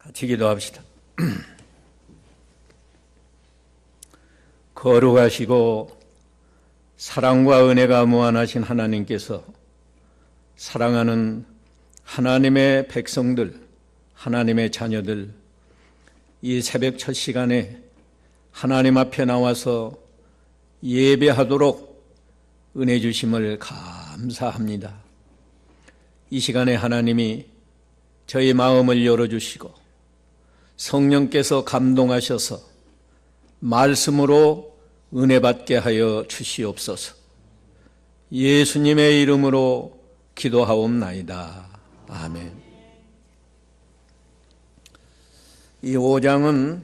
같이 기도합시다. 거룩하시고 사랑과 은혜가 무한하신 하나님께서 사랑하는 하나님의 백성들, 하나님의 자녀들, 이 새벽 첫 시간에 하나님 앞에 나와서 예배하도록 은혜 주심을 감사합니다. 이 시간에 하나님이 저희 마음을 열어주시고 성령께서 감동하셔서 말씀으로 은혜 받게 하여 주시옵소서. 예수님의 이름으로 기도하옵나이다. 아멘. 이 5장은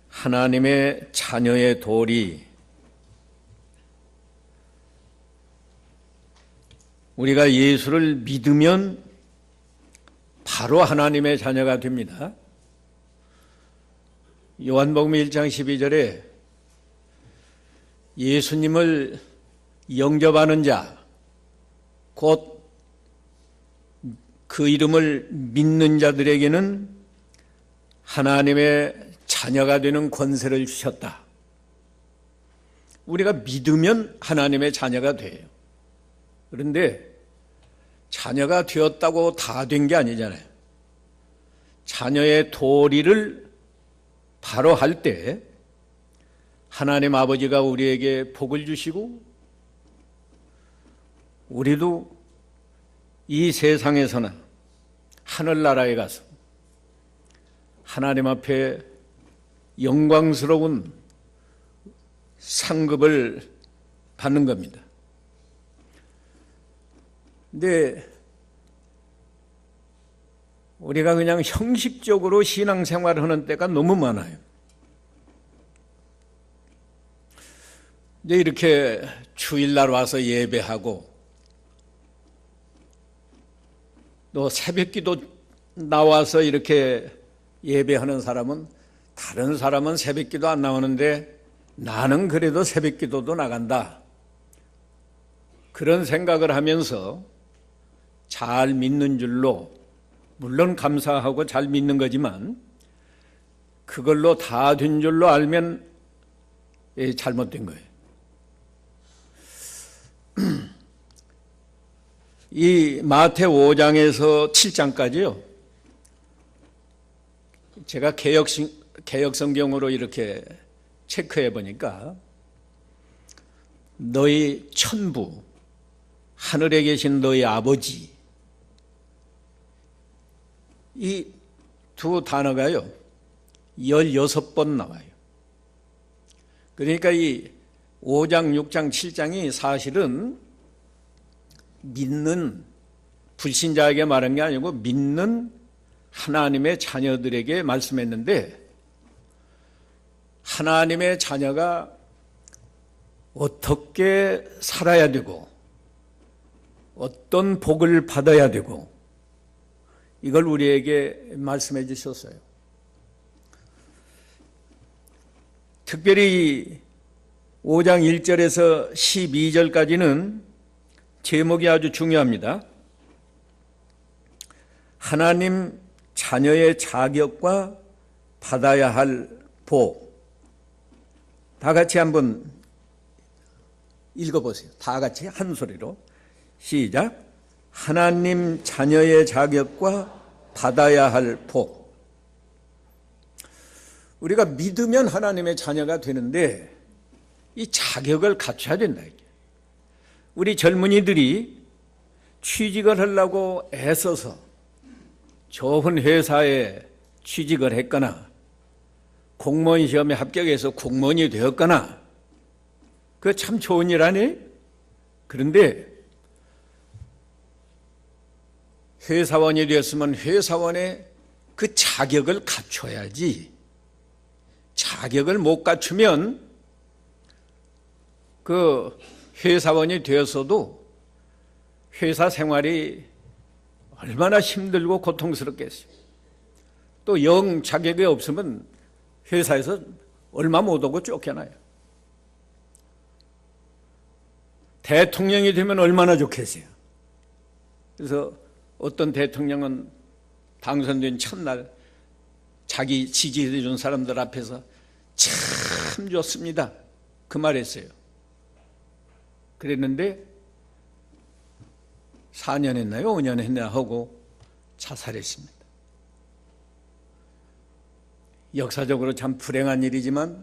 하나님의 자녀의 도리, 우리가 예수를 믿으면 바로 하나님의 자녀가 됩니다. 요한복음 1장 12절에 예수님을 영접하는 자, 곧 그 이름을 믿는 자들에게는 하나님의 자녀가 되는 권세를 주셨다. 우리가 믿으면 하나님의 자녀가 돼요. 그런데 자녀가 되었다고 다 된 게 아니잖아요. 자녀의 도리를 바로 할 때 하나님 아버지가 우리에게 복을 주시고 우리도 이 세상에서는 하늘나라에 가서 하나님 앞에 영광스러운 상급을 받는 겁니다. 근데 우리가 그냥 형식적으로 신앙생활을 하는 때가 너무 많아요. 이제 이렇게 주일날 와서 예배하고 또 새벽기도 나와서 이렇게 예배하는 사람은, 다른 사람은 새벽기도 안 나오는데 나는 그래도 새벽기도도 나간다, 그런 생각을 하면서 잘 믿는 줄로, 물론 감사하고 잘 믿는 거지만 그걸로 다 된 줄로 알면 잘못된 거예요. 이 마태 5장에서 7장까지요, 제가 개역 성경으로 이렇게 체크해 보니까 너희 천부, 하늘에 계신 너희 아버지, 이 두 단어가요 16번 나와요. 그러니까 이 5장, 6장, 7장이 사실은 믿는 불신자에게 말한 게 아니고 믿는 하나님의 자녀들에게 말씀했는데, 하나님의 자녀가 어떻게 살아야 되고 어떤 복을 받아야 되고 이걸 우리에게 말씀해 주셨어요. 특별히 5장 1절에서 12절까지는 제목이 아주 중요합니다. 하나님 자녀의 자격과 받아야 할 복. 다 같이 한번 읽어보세요. 다 같이 한 소리로. 시작. 하나님 자녀의 자격과 받아야 할 복. 우리가 믿으면 하나님의 자녀가 되는데 이 자격을 갖춰야 된다. 우리 젊은이들이 취직을 하려고 애써서 좋은 회사에 취직을 했거나 공무원 시험에 합격해서 공무원이 되었거나, 그거 참 좋은 일 아니에요? 그런데 회사원이 되었으면 회사원의 그 자격을 갖춰야지, 자격을 못 갖추면 그 회사원이 되었어도 회사 생활이 얼마나 힘들고 고통스럽겠어요. 또 영 자격이 없으면 회사에서 얼마 못 오고 쫓겨나요. 대통령이 되면 얼마나 좋겠어요. 그래서 어떤 대통령은 당선된 첫날 자기 지지해 준 사람들 앞에서 참 좋습니다, 그 말했어요. 그랬는데 4년 했나요? 5년 했나 하고 자살했습니다. 역사적으로 참 불행한 일이지만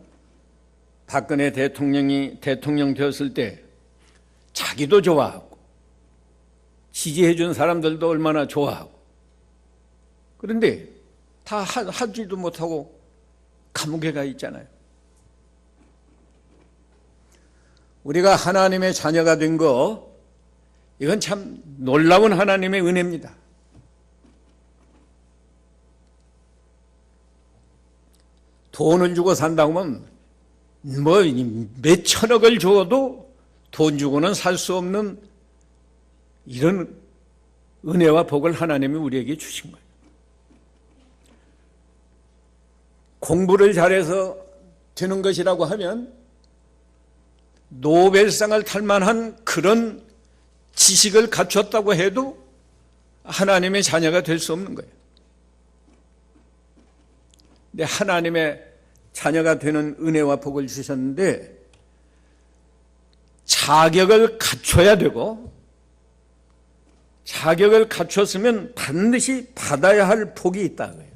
박근혜 대통령이 대통령 되었을 때 자기도 좋아하고 지지해 준 사람들도 얼마나 좋아하고, 그런데 다 하지도 못하고 감옥에 가 있잖아요. 우리가 하나님의 자녀가 된 거, 이건 참 놀라운 하나님의 은혜입니다. 돈을 주고 산다고 하면 뭐 몇 천억을 줘도 돈 주고는 살 수 없는 이런 은혜와 복을 하나님이 우리에게 주신 거예요. 공부를 잘해서 되는 것이라고 하면 노벨상을 탈 만한 그런 지식을 갖췄다고 해도 하나님의 자녀가 될 수 없는 거예요. 근데 하나님의 자녀가 되는 은혜와 복을 주셨는데 자격을 갖춰야 되고, 자격을 갖췄으면 반드시 받아야 할 복이 있다고요.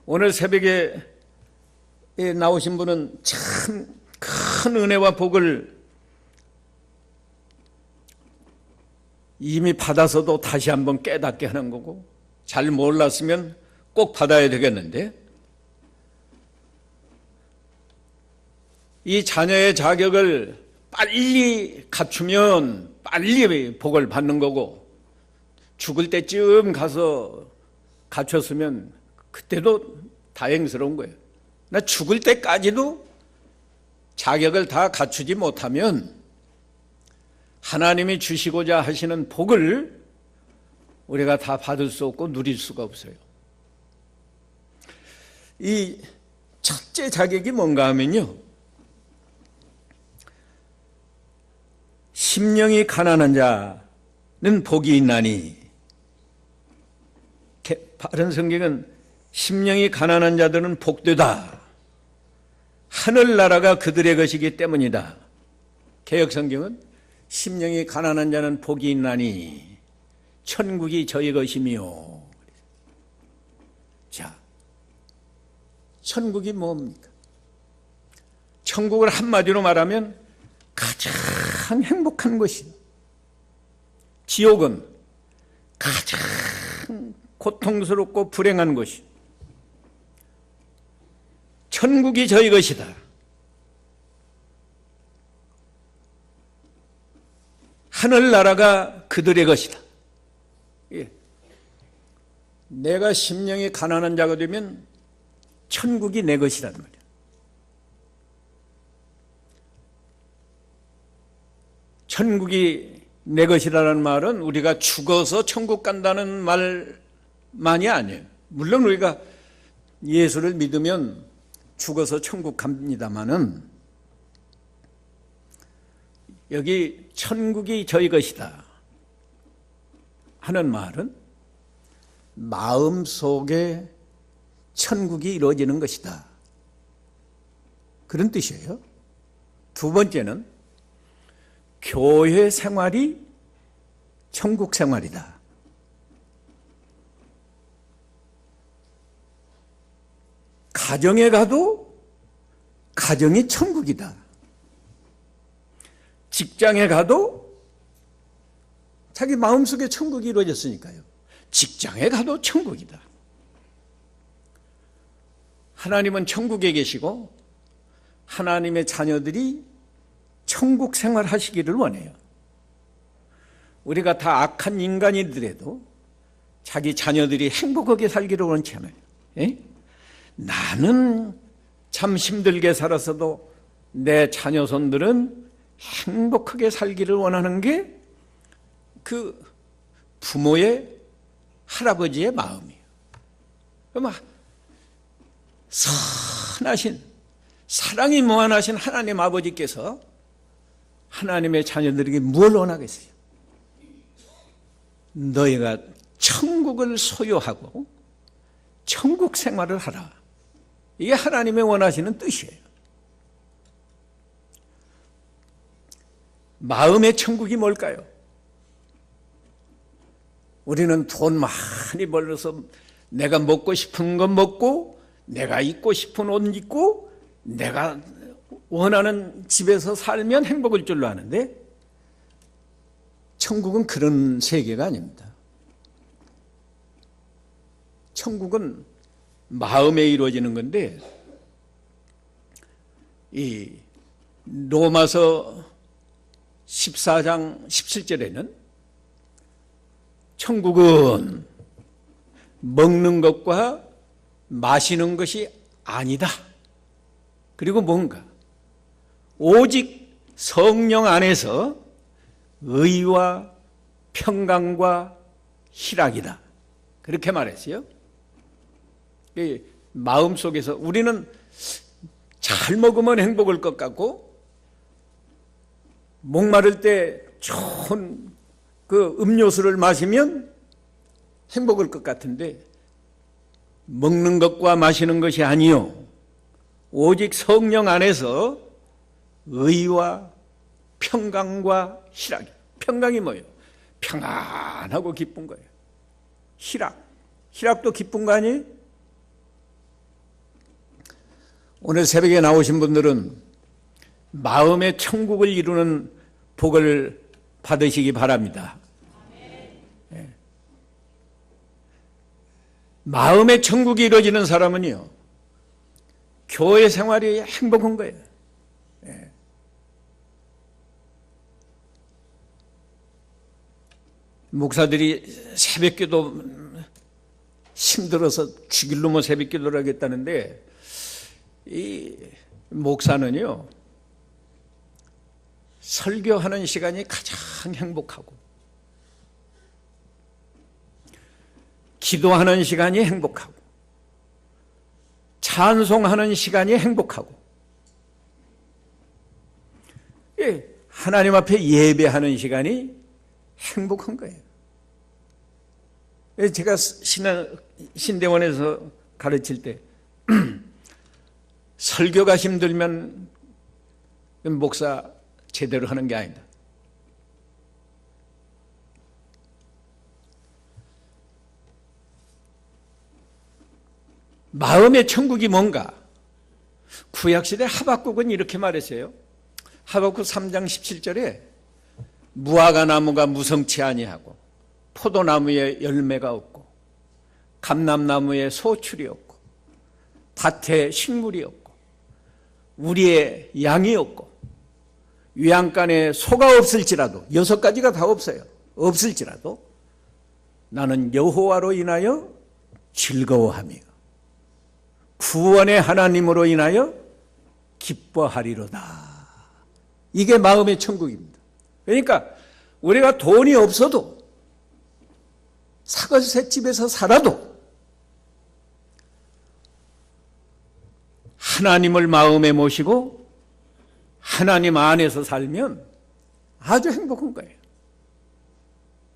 오늘 새벽에 나오신 분은 참 큰 은혜와 복을 이미 받아서도 다시 한번 깨닫게 하는 거고, 잘 몰랐으면 꼭 받아야 되겠는데, 이 자녀의 자격을 빨리 갖추면 빨리 복을 받는 거고, 죽을 때쯤 가서 갖췄으면 그때도 다행스러운 거예요. 나 죽을 때까지도 자격을 다 갖추지 못하면 하나님이 주시고자 하시는 복을 우리가 다 받을 수 없고 누릴 수가 없어요. 이 첫째 자격이 뭔가 하면요, 심령이 가난한 자는 복이 있나니, 바른 성경은 심령이 가난한 자들은 복되다, 하늘나라가 그들의 것이기 때문이다. 개역성경은 심령이 가난한 자는 복이 있나니 천국이 저희 것이며. 자, 천국이 뭡니까? 천국을 한마디로 말하면 가장 행복한 것이, 지옥은 가장 고통스럽고 불행한 것이, 천국이 저희 것이다. 하늘나라가 그들의 것이다. 예. 내가 심령이 가난한 자가 되면 천국이 내 것이란 말이야. 천국이 내 것이라는 말은 우리가 죽어서 천국 간다는 말만이 아니에요. 물론 우리가 예수를 믿으면 죽어서 천국 갑니다마는, 여기 천국이 저희 것이다 하는 말은 마음속에 천국이 이루어지는 것이다, 그런 뜻이에요. 두 번째는 교회 생활이 천국 생활이다. 가정에 가도 가정이 천국이다. 직장에 가도 자기 마음속에 천국이 이루어졌으니까요. 직장에 가도 천국이다. 하나님은 천국에 계시고 하나님의 자녀들이 천국 생활하시기를 원해요. 우리가 다 악한 인간이더라도 자기 자녀들이 행복하게 살기를 원치 않아요. 예? 나는 참 힘들게 살았어도 내 자녀손들은 행복하게 살기를 원하는 게 그 부모의, 할아버지의 마음이에요. 그럼 선하신, 사랑이 무한하신 하나님 아버지께서 하나님의 자녀들에게 뭘 원하겠어요? 너희가 천국을 소유하고 천국 생활을 하라. 이게 하나님의 원하시는 뜻이에요. 마음의 천국이 뭘까요? 우리는 돈 많이 벌어서 내가 먹고 싶은 건 먹고, 내가 입고 싶은 옷 입고, 내가 원하는 집에서 살면 행복일 줄로 아는데, 천국은 그런 세계가 아닙니다. 천국은 마음에 이루어지는 건데, 이 로마서 14장 17절에는 천국은 먹는 것과 마시는 것이 아니다. 그리고 뭔가 오직 성령 안에서 의와 평강과 희락이다. 그렇게 말했어요. 마음속에서 우리는 잘 먹으면 행복할 것 같고, 목마를 때 좋은 그 음료수를 마시면 행복할 것 같은데, 먹는 것과 마시는 것이 아니요, 오직 성령 안에서 의와 평강과 희락. 평강이 뭐예요? 평안하고 기쁜 거예요. 희락도 기쁜 거 아니에요? 오늘 새벽에 나오신 분들은 마음의 천국을 이루는 복을 받으시기 바랍니다. 네. 마음의 천국이 이루어지는 사람은요, 교회 생활이 행복한 거예요. 네. 목사들이 새벽기도 힘들어서 죽일 놈의 새벽기도를 하겠다는데, 이 목사는요, 설교하는 시간이 가장 행복하고, 기도하는 시간이 행복하고, 찬송하는 시간이 행복하고, 하나님 앞에 예배하는 시간이 행복한 거예요. 제가 신대원에서 가르칠 때 설교가 힘들면 목사 제대로 하는 게 아니다. 마음의 천국이 뭔가? 구약시대 하박국은 이렇게 말했어요. 하박국 3장 17절에 무화과 나무가 무성치 아니하고, 포도나무에 열매가 없고, 감람나무에 소출이 없고, 밭에 식물이 없고, 우리의 양이 없고, 위안간에 소가 없을지라도, 6가지가 다 없어요. 없을지라도 나는 여호와로 인하여 즐거워하며 구원의 하나님으로 인하여 기뻐하리로다. 이게 마음의 천국입니다. 그러니까 우리가 돈이 없어도, 사거세 집에서 살아도 하나님을 마음에 모시고 하나님 안에서 살면 아주 행복한 거예요.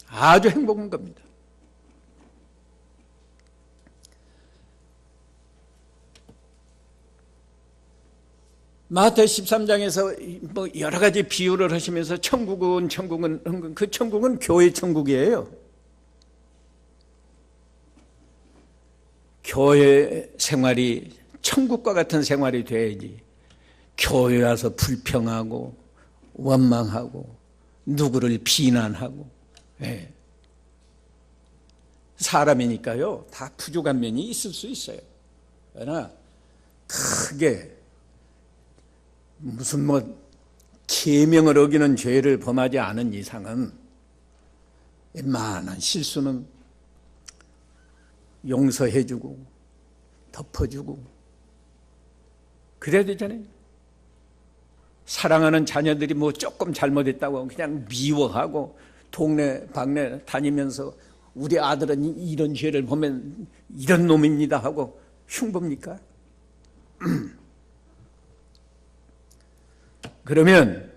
아주 행복한 겁니다. 마태 13장에서 뭐 여러 가지 비유를 하시면서 천국은 그 천국은 교회 천국이에요. 교회 생활이 천국과 같은 생활이 돼야지, 교회 와서 불평하고 원망하고 누구를 비난하고, 사람이니까요, 다 부족한 면이 있을 수 있어요. 그러나 크게 무슨 계명을 어기는 죄를 범하지 않은 이상은 웬만한 실수는 용서해주고 덮어주고 그래야 되잖아요. 사랑하는 자녀들이 뭐 조금 잘못했다고 그냥 미워하고 동네 방네 다니면서 우리 아들은 이런 죄를 보면 이런 놈입니다 하고 흉봅니까? 그러면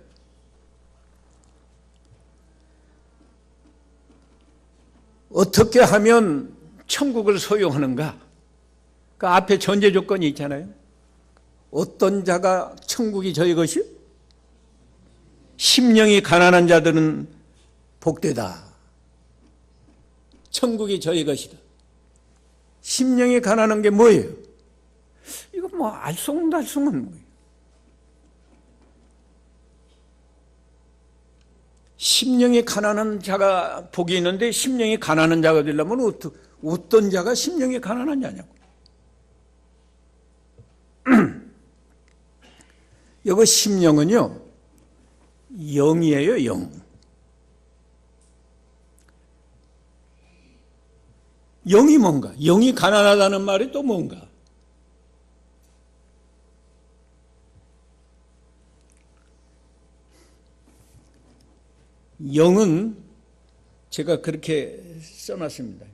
어떻게 하면 천국을 소유하는가? 그 앞에 전제 조건이 있잖아요. 어떤 자가 천국이 저희 것이요? 심령이 가난한 자들은 복되다. 천국이 저희 것이다. 심령이 가난한 게 뭐예요? 이거 뭐 알쏭달쏭한 거예요. 심령이 가난한 자가 복이 있는데 심령이 가난한 자가 되려면 어떤 자가 심령이 가난한 자냐고. 여기 심령은요, 영이에요, 영. 영이 뭔가? 영이 가난하다는 말이 또 뭔가? 영은 제가 그렇게 써놨습니다.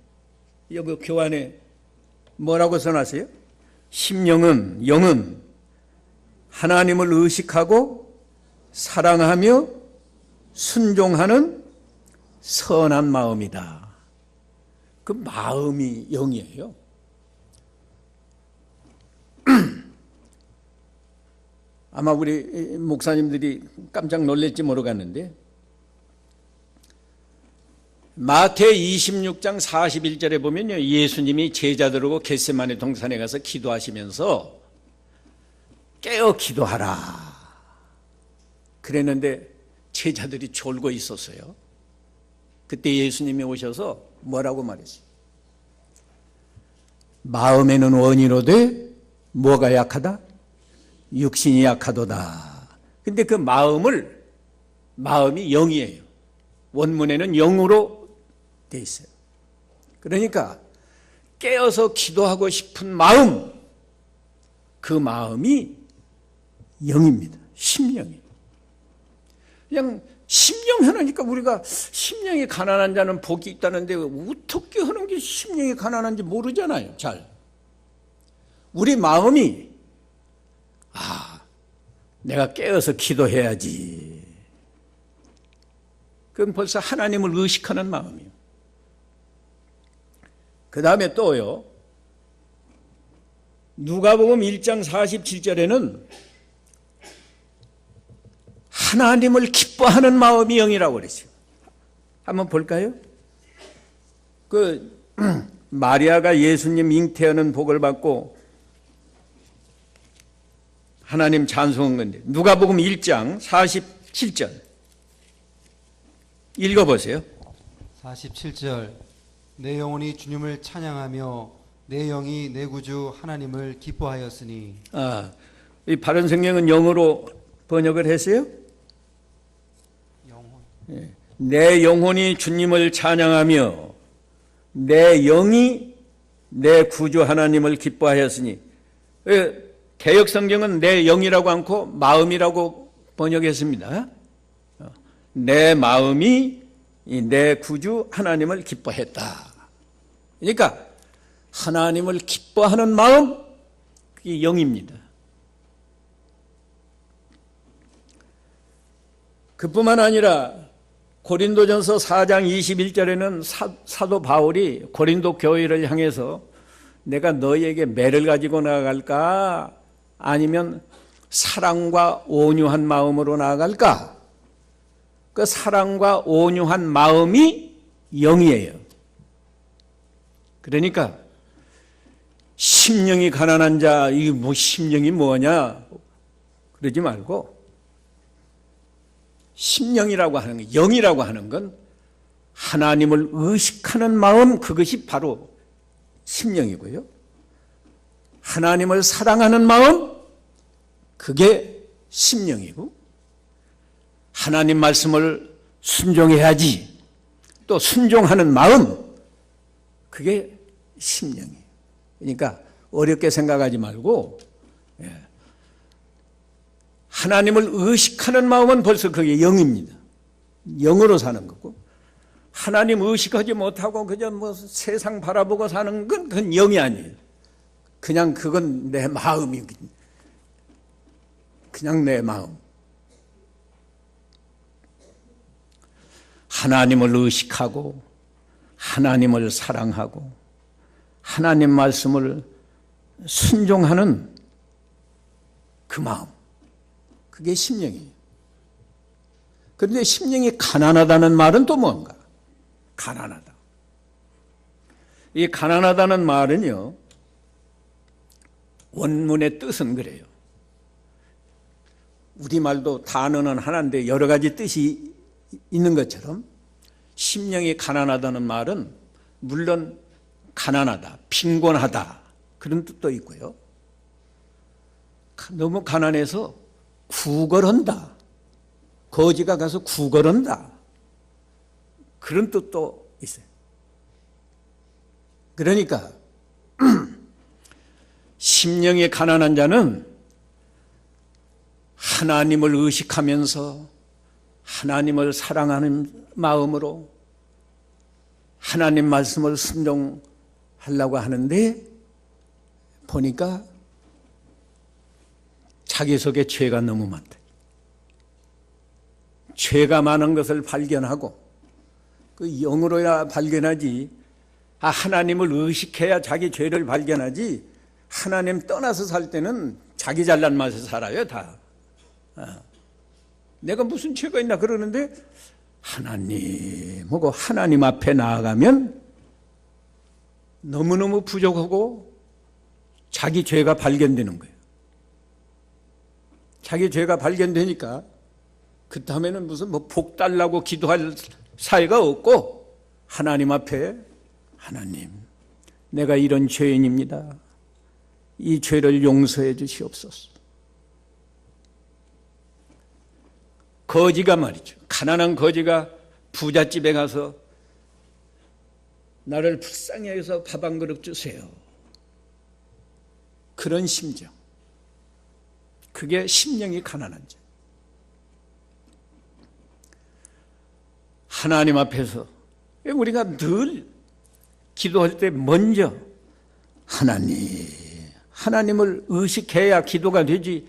여기 교환에 뭐라고 써놨어요? 심령은, 영은 하나님을 의식하고 사랑하며 순종하는 선한 마음이다. 그 마음이 영이에요. 아마 우리 목사님들이 깜짝 놀랄지 모르겠는데 마태 26장 41절에 보면요, 예수님이 제자들하고 겟세마네 동산에 가서 기도하시면서 깨어 기도하라 그랬는데 제자들이 졸고 있었어요. 그때 예수님이 오셔서 뭐라고 말했어요? 마음에는 원이로되 뭐가 약하다? 육신이 약하도다. 근데 그 마음이 영이에요. 원문에는 영으로 돼 있어요. 그러니까 깨어서 기도하고 싶은 마음, 그 마음이 영입니다. 심령이. 그냥 심령 하나니까 우리가 심령이 가난한 자는 복이 있다는데 어떻게 하는 게 심령이 가난한지 모르잖아요. 잘. 우리 마음이 내가 깨어서 기도해야지. 그건 벌써 하나님을 의식하는 마음이에요. 그 다음에 또요, 누가복음 1장 47절에는 하나님을 기뻐하는 마음이 영이라고 그랬어요. 한번 볼까요? 마리아가 예수님 잉태하는 복을 받고 하나님 찬송한 건데, 누가복음 1장 47절 읽어보세요. 47절 내 영혼이 주님을 찬양하며 내 영이 내 구주 하나님을 기뻐하였으니. 이 바른 성경은 영어로 번역을 했어요? 영혼. 예. 내 영혼이 주님을 찬양하며 내 영이 내 구주 하나님을 기뻐하였으니. 개역 성경은 내 영이라고 않고 마음이라고 번역했습니다. 내 마음이 내 구주 하나님을 기뻐했다. 그러니까 하나님을 기뻐하는 마음, 그게 영입니다. 그뿐만 아니라 고린도전서 4장 21절에는 사도 바울이 고린도 교회를 향해서 내가 너희에게 매를 가지고 나아갈까? 아니면 사랑과 온유한 마음으로 나아갈까? 그 사랑과 온유한 마음이 영이에요. 그러니까 심령이 가난한 자, 이 뭐 심령이 뭐냐? 그러지 말고 심령이라고 하는 건, 영이라고 하는 건 하나님을 의식하는 마음, 그것이 바로 심령이고요. 하나님을 사랑하는 마음, 그게 심령이고, 하나님 말씀을 순종해야지, 또 순종하는 마음, 그게 심령이에요. 그러니까 어렵게 생각하지 말고 하나님을 의식하는 마음은 벌써 그게 영입니다. 영으로 사는 거고, 하나님 의식하지 못하고 그저 뭐 세상 바라보고 사는 건 그건 영이 아니에요. 그냥 그건 내 마음이, 그냥 내 마음. 하나님을 의식하고 하나님을 사랑하고 하나님 말씀을 순종하는 그 마음, 그게 심령이에요. 그런데 심령이 가난하다는 말은 또 뭔가? 가난하다. 이 가난하다는 말은요, 원문의 뜻은 그래요. 우리말도 단어는 하나인데 여러 가지 뜻이 있는 것처럼 심령이 가난하다는 말은 물론 가난하다, 빈곤하다 그런 뜻도 있고요. 너무 가난해서 구걸한다, 거지가 가서 구걸한다 그런 뜻도 있어요. 그러니까 심령이 가난한 자는 하나님을 의식하면서 하나님을 사랑하는 마음으로 하나님 말씀을 순종하려고 하는데 보니까 자기 속에 죄가 너무 많다. 죄가 많은 것을 발견하고 그 영으로야 발견하지, 하나님을 의식해야 자기 죄를 발견하지, 하나님 떠나서 살 때는 자기 잘난 맛에 살아요 다. 내가 무슨 죄가 있나 그러는데 하나님하고 하나님 앞에 나아가면 너무너무 부족하고 자기 죄가 발견되는 거예요. 자기 죄가 발견되니까 그 다음에는 무슨 복 달라고 기도할 사이가 없고 하나님 앞에 하나님, 내가 이런 죄인입니다. 이 죄를 용서해 주시옵소서. 거지가 말이죠. 가난한 거지가 부잣집에 가서 나를 불쌍히 해서 밥 한 그릇 주세요. 그런 심정. 그게 심령이 가난한 자. 하나님 앞에서 우리가 늘 기도할 때 먼저 하나님을 의식해야 기도가 되지,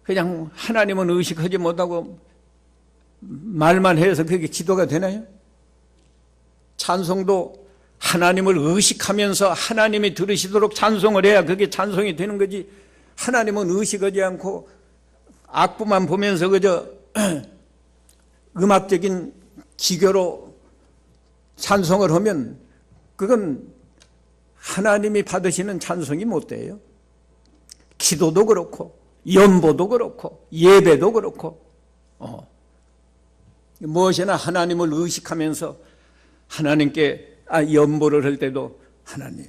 그냥 하나님은 의식하지 못하고 말만 해서 그게 기도가 되나요? 찬송도 하나님을 의식하면서 하나님이 들으시도록 찬송을 해야 그게 찬송이 되는 거지, 하나님은 의식하지 않고 악보만 보면서 그저 음악적인 기교로 찬송을 하면 그건 하나님이 받으시는 찬송이 못 돼요. 기도도 그렇고 연보도 그렇고 예배도 그렇고 무엇이나 하나님을 의식하면서 하나님께 연보를 할 때도 하나님,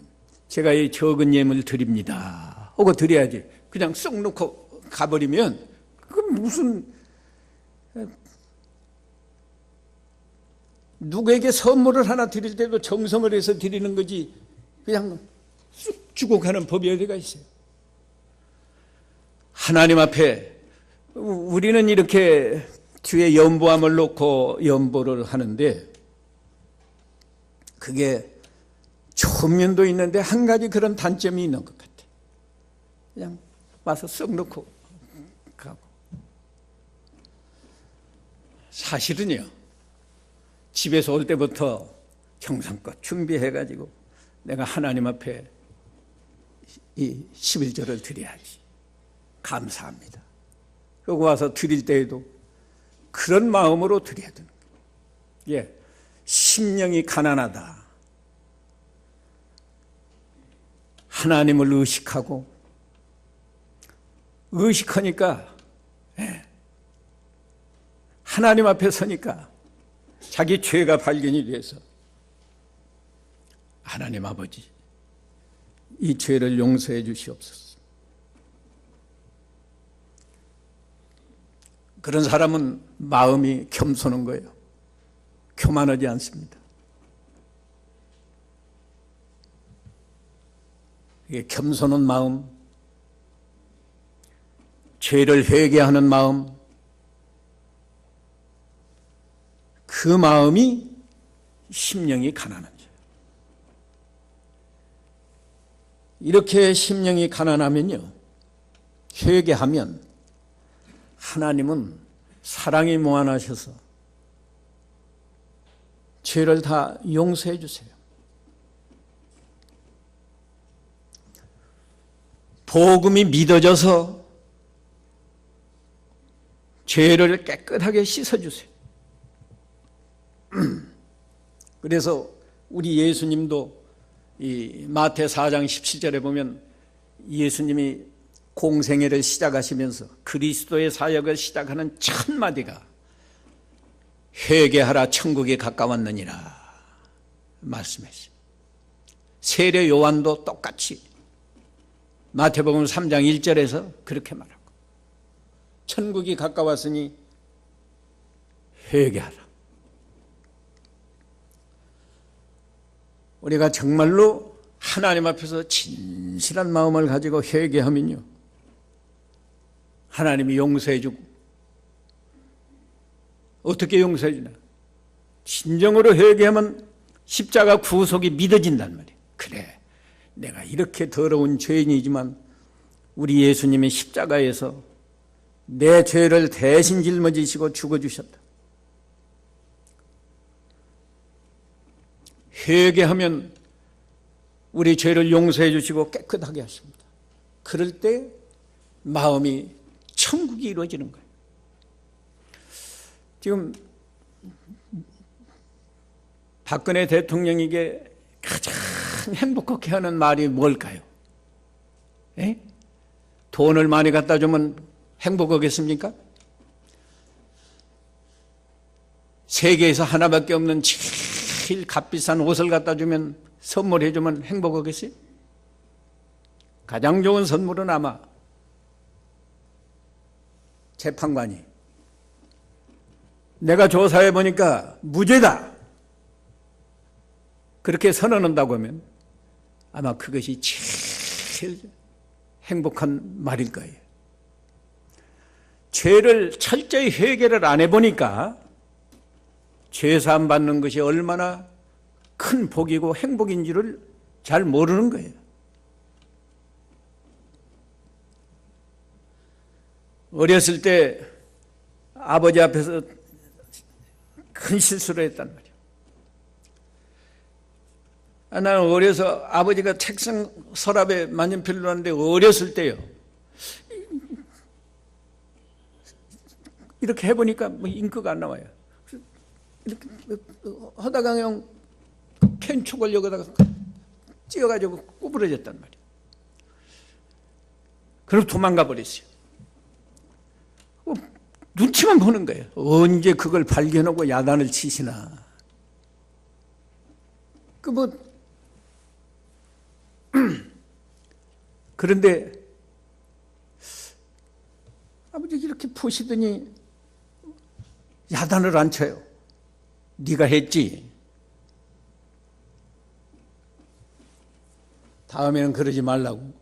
제가 이 적은 예물 드립니다 하고 드려야지. 그냥 쏙 놓고 가버리면 그건 무슨, 누구에게 선물을 하나 드릴 때도 정성을 해서 드리는 거지 그냥 쑥 주고 가는 법이 어디가 있어요. 하나님 앞에 우리는 이렇게 뒤에 연보함을 놓고 연보를 하는데 그게 좋은 면도 있는데 한 가지 그런 단점이 있는 것 같아요. 그냥 와서 쏙 놓고 가고. 사실은요, 집에서 올 때부터 정성껏 준비해가지고 내가 하나님 앞에 이 11절을 드려야지, 감사합니다. 그리고 와서 드릴 때에도 그런 마음으로 드려야 되는 거예요. 예, 심령이 가난하다. 하나님을 의식하니까 하나님 앞에 서니까 자기 죄가 발견이 돼서 하나님 아버지, 이 죄를 용서해 주시옵소서. 그런 사람은 마음이 겸손한 거예요. 교만하지 않습니다. 이게 겸손한 마음, 죄를 회개하는 마음, 그 마음이 심령이 가난한 자예요. 이렇게 심령이 가난하면요, 회개하면 하나님은 사랑이 무한하셔서 죄를 다 용서해 주세요. 복음이 믿어져서 죄를 깨끗하게 씻어주세요. 그래서 우리 예수님도 이 마태 4장 17절에 보면 예수님이 공생애를 시작하시면서 그리스도의 사역을 시작하는 첫 마디가 회개하라 천국이 가까웠느니라 말씀했어요. 세례 요한도 똑같이 마태복음 3장 1절에서 그렇게 말하고 천국이 가까웠으니 회개하라. 우리가 정말로 하나님 앞에서 진실한 마음을 가지고 회개하면요, 하나님이 용서해 주고, 어떻게 용서해 주나? 진정으로 회개하면 십자가 구속이 믿어진단 말이에요. 그래, 내가 이렇게 더러운 죄인이지만 우리 예수님이 십자가에서 내 죄를 대신 짊어지시고 죽어주셨다. 회개하면 우리 죄를 용서해 주시고 깨끗하게 하십니다. 그럴 때 마음이 천국이 이루어지는 거예요. 지금 박근혜 대통령에게 가장 행복하게 하는 말이 뭘까요? 에? 돈을 많이 갖다 주면 행복하겠습니까? 세계에서 하나밖에 없는 제일 값비싼 옷을 갖다 주면, 선물해 주면 행복하겠어요? 가장 좋은 선물은 아마 재판관이 내가 조사해 보니까 무죄다 그렇게 선언한다고 하면 아마 그것이 제일 행복한 말일 거예요. 죄를 철저히 회개를 안 해보니까 죄사함 받는 것이 얼마나 큰 복이고 행복인지를 잘 모르는 거예요. 어렸을 때 아버지 앞에서 큰 실수를 했단 말이에요. 나는 어려서 아버지가 책상 서랍에 만년필을 놨는데 어렸을 때요, 이렇게 해보니까 뭐 잉크가 안 나와요. 이렇게 하다가 그냥 펜촉을 여기다가 찧어가지고 구부러졌단 말이에요. 그럼 도망가 버렸어요. 눈치만 보는 거예요. 언제 그걸 발견하고 야단을 치시나. 그런데 아버지 이렇게 보시더니 야단을 안 쳐요. 네가 했지. 다음에는 그러지 말라고.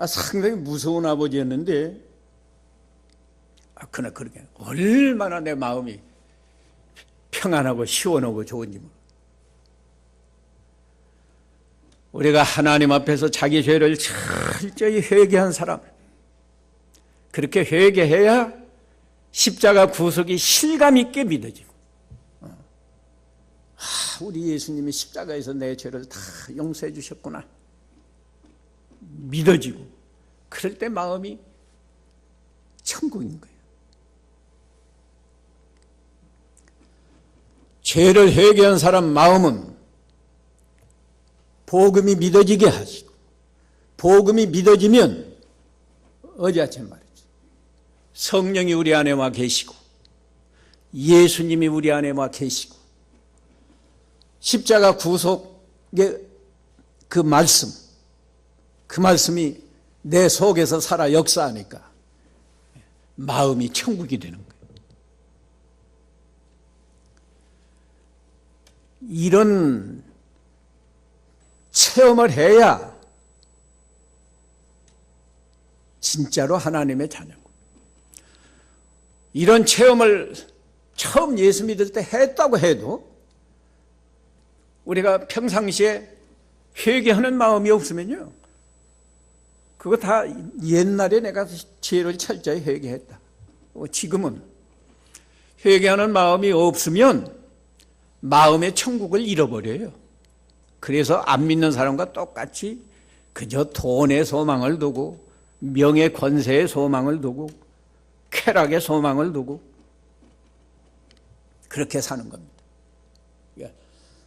상당히 무서운 아버지였는데, 그러나 그렇게 얼마나 내 마음이 평안하고 시원하고 좋은지. 우리가 하나님 앞에서 자기 죄를 철저히 회개한 사람, 그렇게 회개해야 십자가 구속이 실감 있게 믿어지고, 우리 예수님이 십자가에서 내 죄를 다 용서해 주셨구나 믿어지고, 그럴 때 마음이 천국인 거예요. 죄를 회개한 사람 마음은 복음이 믿어지게 하시고, 복음이 믿어지면 어제아침에 말했죠, 성령이 우리 안에 와 계시고 예수님이 우리 안에 와 계시고 십자가 구속의 그 말씀이 내 속에서 살아 역사하니까 마음이 천국이 되는 거예요. 이런 체험을 해야 진짜로 하나님의 자녀고, 이런 체험을 처음 예수 믿을 때 했다고 해도 우리가 평상시에 회개하는 마음이 없으면요, 그거 다 옛날에 내가 죄를 철저히 회개했다. 지금은 회개하는 마음이 없으면 마음의 천국을 잃어버려요. 그래서 안 믿는 사람과 똑같이 그저 돈의 소망을 두고 명예 권세의 소망을 두고 쾌락의 소망을 두고 그렇게 사는 겁니다.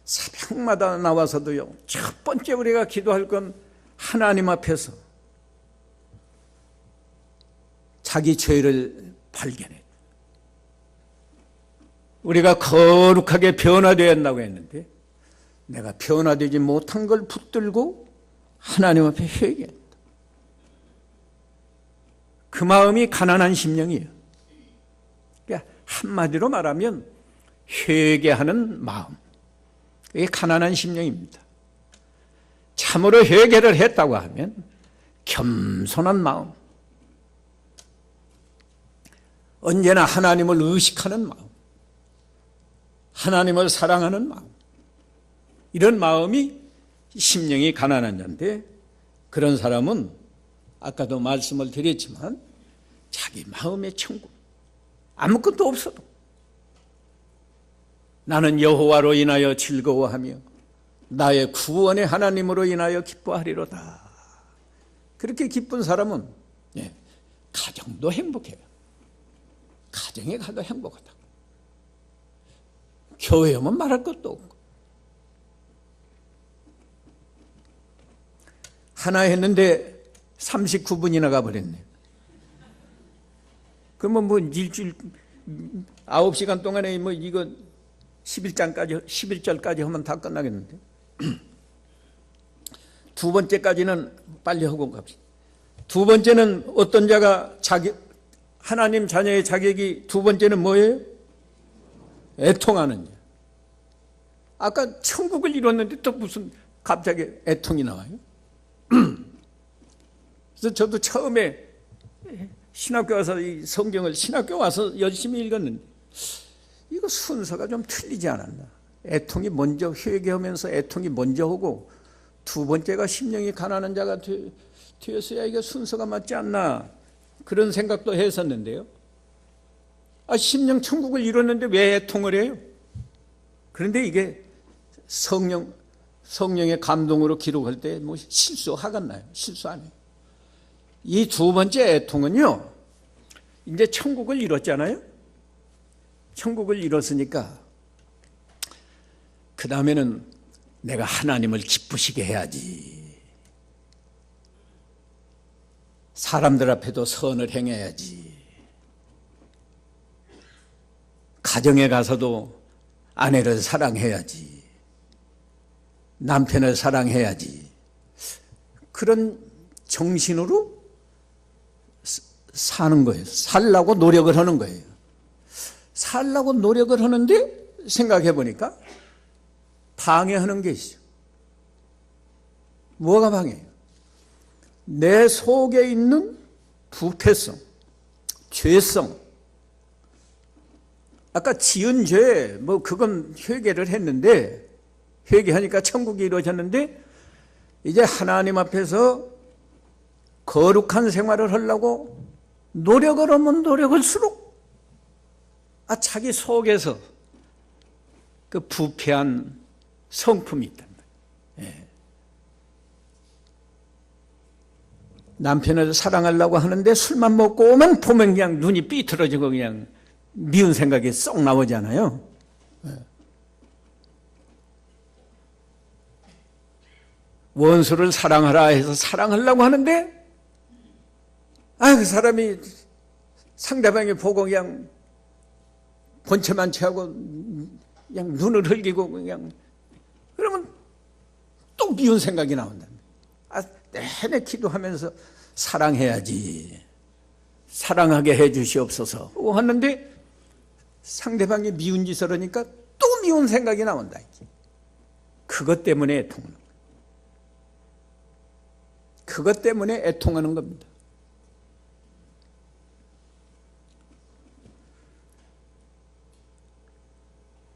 새벽마다 나와서도요, 첫 번째 우리가 기도할 건 하나님 앞에서 자기 죄를 발견해. 우리가 거룩하게 변화되어야 한다고 했는데 내가 변화되지 못한 걸 붙들고 하나님 앞에 회개한다. 그 마음이 가난한 심령이에요. 그러니까 한마디로 말하면 회개하는 마음. 이게 가난한 심령입니다. 참으로 회개를 했다고 하면 겸손한 마음, 언제나 하나님을 의식하는 마음, 하나님을 사랑하는 마음, 이런 마음이 심령이 가난한 자인데, 그런 사람은 아까도 말씀을 드렸지만 자기 마음의 천국, 아무것도 없어도 나는 여호와로 인하여 즐거워하며 나의 구원의 하나님으로 인하여 기뻐하리로다. 그렇게 기쁜 사람은 가정도 행복해요. 가정에 가도 행복하다. 교회 오면 말할 것도 없고. 하나 했는데 39분이나 가버렸네. 그러면 뭐 일주일 9시간 동안에 뭐 이거 11절까지 하면 다 끝나겠는데. 두 번째까지는 빨리 하고 갑시다. 두 번째는 어떤 자가 하나님 자녀의 자격이 두 번째는 뭐예요? 애통하는 자. 아까 천국을 이뤘는데 또 무슨 갑자기 애통이 나와요? 그래서 저도 처음에 신학교 와서 이 성경을 신학교 와서 열심히 읽었는데 이거 순서가 좀 틀리지 않았나. 애통이 먼저, 회개하면서 애통이 먼저 오고 두 번째가 심령이 가난한 자가 되었어야 이게 순서가 맞지 않나, 그런 생각도 했었는데요. 심령 천국을 이뤘는데 왜 애통을 해요? 그런데 이게 성령의 감동으로 기록할 때 뭐 실수하겠나요? 실수 안 해요. 이 두 번째 애통은요, 이제 천국을 이뤘잖아요. 천국을 이뤘으니까 그 다음에는 내가 하나님을 기쁘시게 해야지. 사람들 앞에도 선을 행해야지. 가정에 가서도 아내를 사랑해야지. 남편을 사랑해야지. 그런 정신으로 사는 거예요. 살라고 노력을 하는 거예요. 살라고 노력을 하는데 생각해 보니까 방해하는 게 있어요. 뭐가 방해해요? 내 속에 있는 부패성, 죄성. 아까 지은 죄, 뭐 그건 회개를 했는데, 회개하니까 천국이 이루어졌는데, 이제 하나님 앞에서 거룩한 생활을 하려고 노력을 하면 노력할수록 자기 속에서 그 부패한 성품이 있단 말이에요. 남편을 사랑하려고 하는데 술만 먹고 오면 보면 그냥 눈이 삐뚤어지고 그냥 미운 생각이 쏙 나오잖아요. 원수를 사랑하라 해서 사랑하려고 하는데 그 사람이 상대방이 보고 그냥 본체만 취하고 그냥 눈을 흘기고 그냥, 그러면 또 미운 생각이 나온다. 내내 기도하면서 사랑해야지, 사랑하게 해 주시옵소서 하는데 상대방이 미운 짓을 하니까 또 미운 생각이 나온다. 그것 때문에 애통하는 거예요. 그것 때문에 애통하는 겁니다.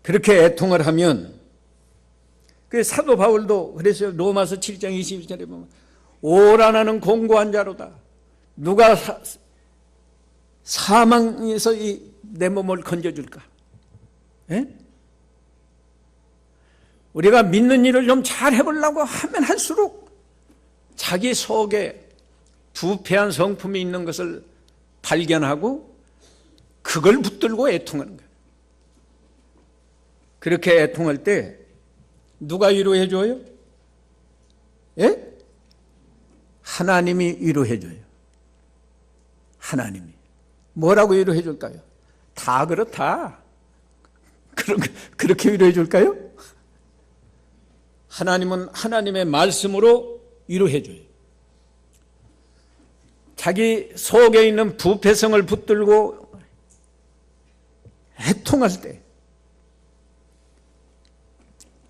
그렇게 애통을 하면, 그 사도 바울도 그랬어요. 로마서 7장 21절에 보면 오라나는 공고한 자로다. 누가 사망에서 내 몸을 건져줄까? 에? 우리가 믿는 일을 좀 잘 해보려고 하면 할수록 자기 속에 부패한 성품이 있는 것을 발견하고 그걸 붙들고 애통하는 거예요. 그렇게 애통할 때 누가 위로해 줘요? 예? 하나님이 위로해 줘요. 하나님이. 뭐라고 위로해 줄까요? 다 그렇다. 그렇게 위로해 줄까요? 하나님은 하나님의 말씀으로 위로해 줘요. 자기 속에 있는 부패성을 붙들고 애통할 때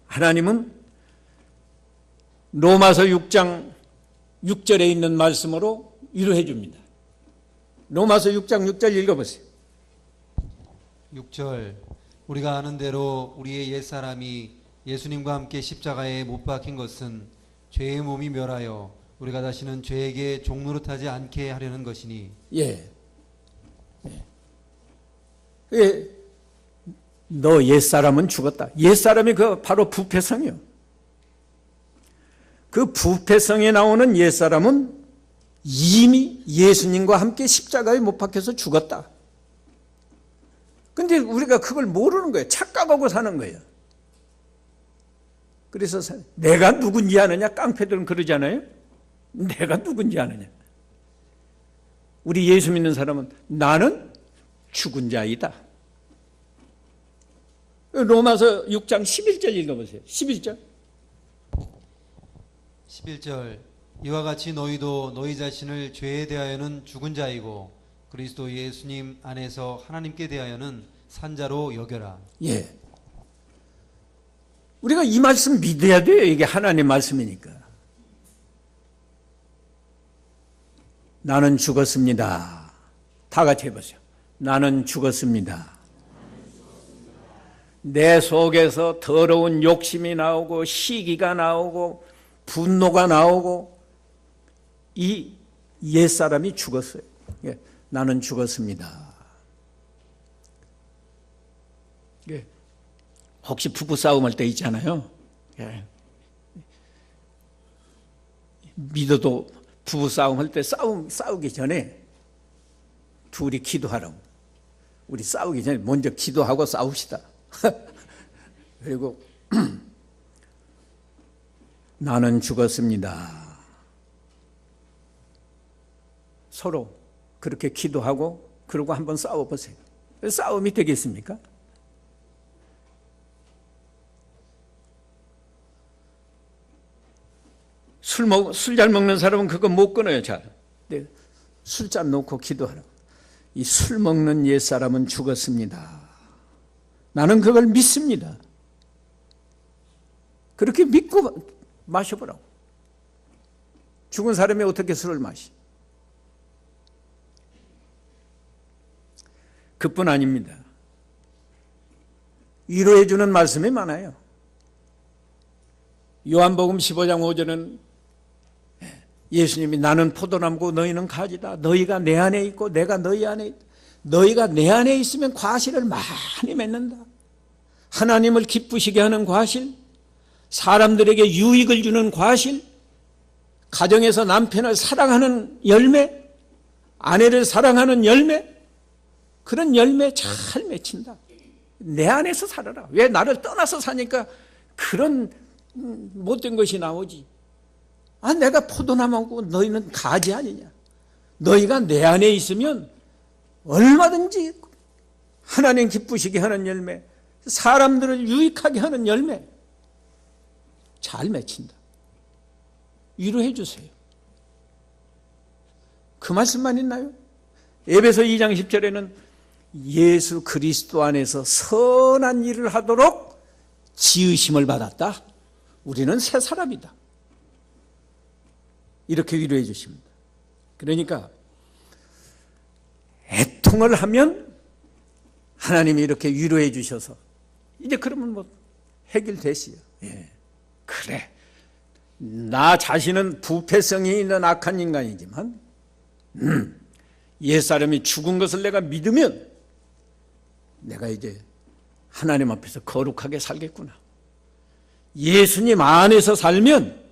하나님은 로마서 6장 6절에 있는 말씀으로 위로해 줍니다. 로마서 6장 6절 읽어보세요. 6절 우리가 아는 대로 우리의 옛사람이 예수님과 함께 십자가에 못 박힌 것은 죄의 몸이 멸하여 우리가 다시는 죄에게 종노릇하지 않게 하려는 것이니. 예. 예. 너 옛사람은 죽었다. 옛사람이 그 바로 부패성이요. 그 부패성에 나오는 옛사람은 이미 예수님과 함께 십자가에 못 박혀서 죽었다. 근데 우리가 그걸 모르는 거예요. 착각하고 사는 거예요. 그래서 내가 누군지 아느냐? 깡패들은 그러잖아요. 내가 누군지 아느냐? 우리 예수 믿는 사람은 나는 죽은 자이다. 로마서 6장 11절 읽어보세요. 11절. 11절 이와 같이 너희도 너희 자신을 죄에 대하여는 죽은 자이고 그리스도 예수님 안에서 하나님께 대하여는 산 자로 여겨라. 예. 우리가 이 말씀 믿어야 돼요. 이게 하나님의 말씀이니까. 나는 죽었습니다. 다 같이 해보세요. 나는 죽었습니다. 내 속에서 더러운 욕심이 나오고 시기가 나오고 분노가 나오고 이 옛사람이 죽었어요. 예, 나는 죽었습니다. 예, 혹시 부부싸움할 때 있잖아요. 예, 믿어도 부부싸움할 때 싸우기 전에 둘이 기도하라고. 우리 싸우기 전에 먼저 기도하고 싸웁시다. 그리고 나는 죽었습니다. 서로 그렇게 기도하고 그러고 한번 싸워보세요. 싸움이 되겠습니까? 술 잘 먹는 사람은 그거 못 끊어요, 잘. 근데 술잔 놓고 기도하라고. 이 술 먹는 옛사람은 죽었습니다. 나는 그걸 믿습니다. 그렇게 믿고 마셔보라고. 죽은 사람이 어떻게 술을 마시? 그뿐 아닙니다. 위로해 주는 말씀이 많아요. 요한복음 15장 5절은 예수님이 나는 포도나무고 너희는 가지다. 너희가 내 안에 있고 내가 너희 안에 있다. 너희가 내 안에 있으면 과실을 많이 맺는다. 하나님을 기쁘시게 하는 과실, 사람들에게 유익을 주는 과실, 가정에서 남편을 사랑하는 열매, 아내를 사랑하는 열매, 그런 열매 잘 맺힌다. 내 안에서 살아라. 왜 나를 떠나서 사니까 그런 못된 것이 나오지. 아, 내가 포도나무고 너희는 가지 아니냐. 너희가 내 안에 있으면 얼마든지 하나님 기쁘시게 하는 열매, 사람들을 유익하게 하는 열매 잘 맺힌다. 위로해 주세요. 그 말씀만 있나요? 에베소 2장 10절에는 예수 그리스도 안에서 선한 일을 하도록 지으심을 받았다. 우리는 새 사람이다. 이렇게 위로해 주십니다. 그러니까 애통을 하면 하나님이 이렇게 위로해 주셔서 이제 그러면 뭐 해결되시요. 예. 그래. 나 자신은 부패성이 있는 악한 인간이지만 옛사람이 죽은 것을 내가 믿으면 내가 이제 하나님 앞에서 거룩하게 살겠구나. 예수님 안에서 살면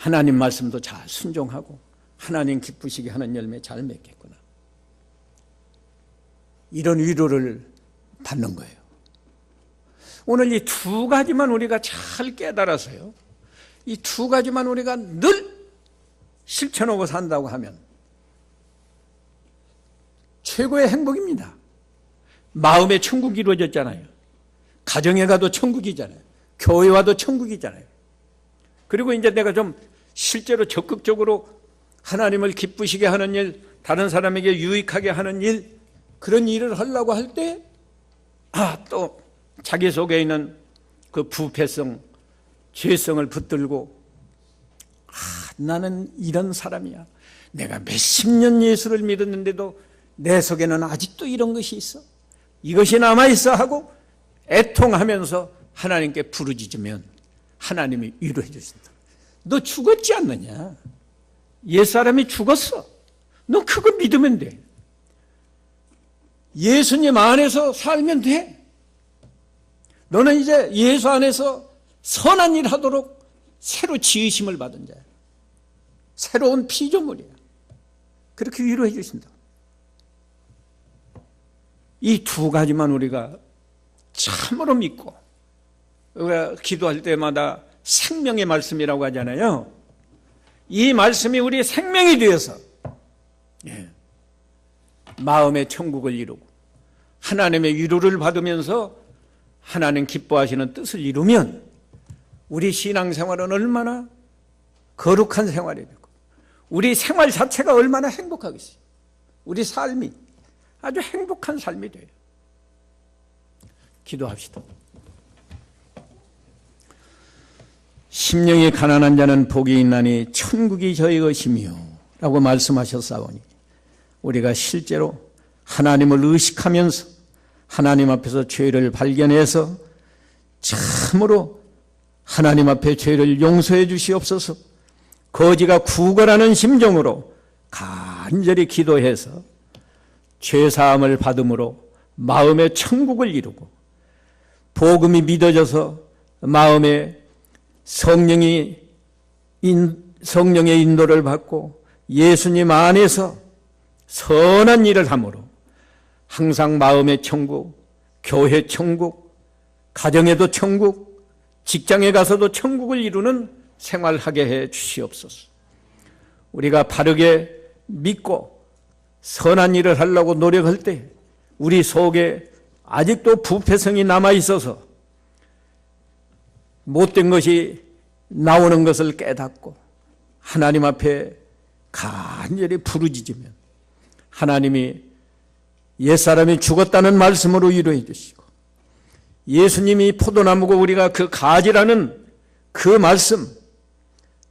하나님 말씀도 잘 순종하고 하나님 기쁘시게 하는 열매 잘 맺겠구나. 이런 위로를 받는 거예요. 오늘 이 두 가지만 우리가 잘 깨달아서요, 이 두 가지만 우리가 늘 실천하고 산다고 하면 최고의 행복입니다. 마음의 천국이 이루어졌잖아요. 가정에 가도 천국이잖아요. 교회 와도 천국이잖아요. 그리고 이제 내가 좀 실제로 적극적으로 하나님을 기쁘시게 하는 일, 다른 사람에게 유익하게 하는 일, 그런 일을 하려고 할 때, 또 자기 속에 있는 그 부패성, 죄성을 붙들고, 나는 이런 사람이야. 내가 몇십 년 예수를 믿었는데도 내 속에는 아직도 이런 것이 있어. 이것이 남아있어 하고 애통하면서 하나님께 부르짖으면 하나님이 위로해 주신다. 너 죽었지 않느냐? 옛사람이 죽었어. 너 그거 믿으면 돼. 예수님 안에서 살면 돼. 너는 이제 예수 안에서 선한 일 하도록 새로 지으심을 받은 자야. 새로운 피조물이야. 그렇게 위로해 주신다. 이 두 가지만 우리가 참으로 믿고, 우리가 기도할 때마다 생명의 말씀이라고 하잖아요. 이 말씀이 우리 생명이 되어서 마음의 천국을 이루고 하나님의 위로를 받으면서 하나님 기뻐하시는 뜻을 이루면 우리 신앙생활은 얼마나 거룩한 생활이 되고 우리 생활 자체가 얼마나 행복하겠어요. 우리 삶이 아주 행복한 삶이 돼요. 기도합시다. 심령이 가난한 자는 복이 있나니 천국이 저희 것이며 라고 말씀하셨사오니 우리가 실제로 하나님을 의식하면서 하나님 앞에서 죄를 발견해서 참으로 하나님 앞에 죄를 용서해 주시옵소서, 거지가 구걸하는 심정으로 간절히 기도해서 죄사함을 받음으로 마음의 천국을 이루고 복음이 믿어져서 마음에 성령의 인도를 받고 예수님 안에서 선한 일을 함으로 항상 마음의 천국, 교회 천국, 가정에도 천국, 직장에 가서도 천국을 이루는 생활하게 해 주시옵소서. 우리가 바르게 믿고 선한 일을 하려고 노력할 때 우리 속에 아직도 부패성이 남아있어서 못된 것이 나오는 것을 깨닫고 하나님 앞에 간절히 부르짖으면 하나님이 옛사람이 죽었다는 말씀으로 위로해 주시고 예수님이 포도나무고 우리가 그 가지라는 그 말씀,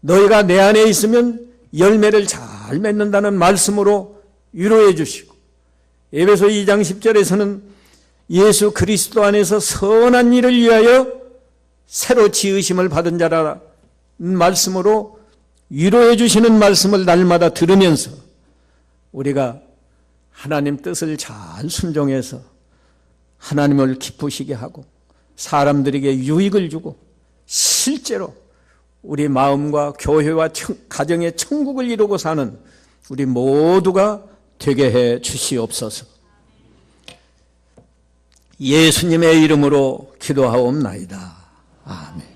너희가 내 안에 있으면 열매를 잘 맺는다는 말씀으로 위로해 주시고 에베소 2장 10절에서는 예수 그리스도 안에서 선한 일을 위하여 새로 지으심을 받은 자라는 말씀으로 위로해 주시는 말씀을 날마다 들으면서 우리가 하나님 뜻을 잘 순종해서 하나님을 기쁘시게 하고 사람들에게 유익을 주고 실제로 우리 마음과 교회와 가정의 천국을 이루고 사는 우리 모두가 되게 해 주시옵소서. 예수님의 이름으로 기도하옵나이다. 아멘.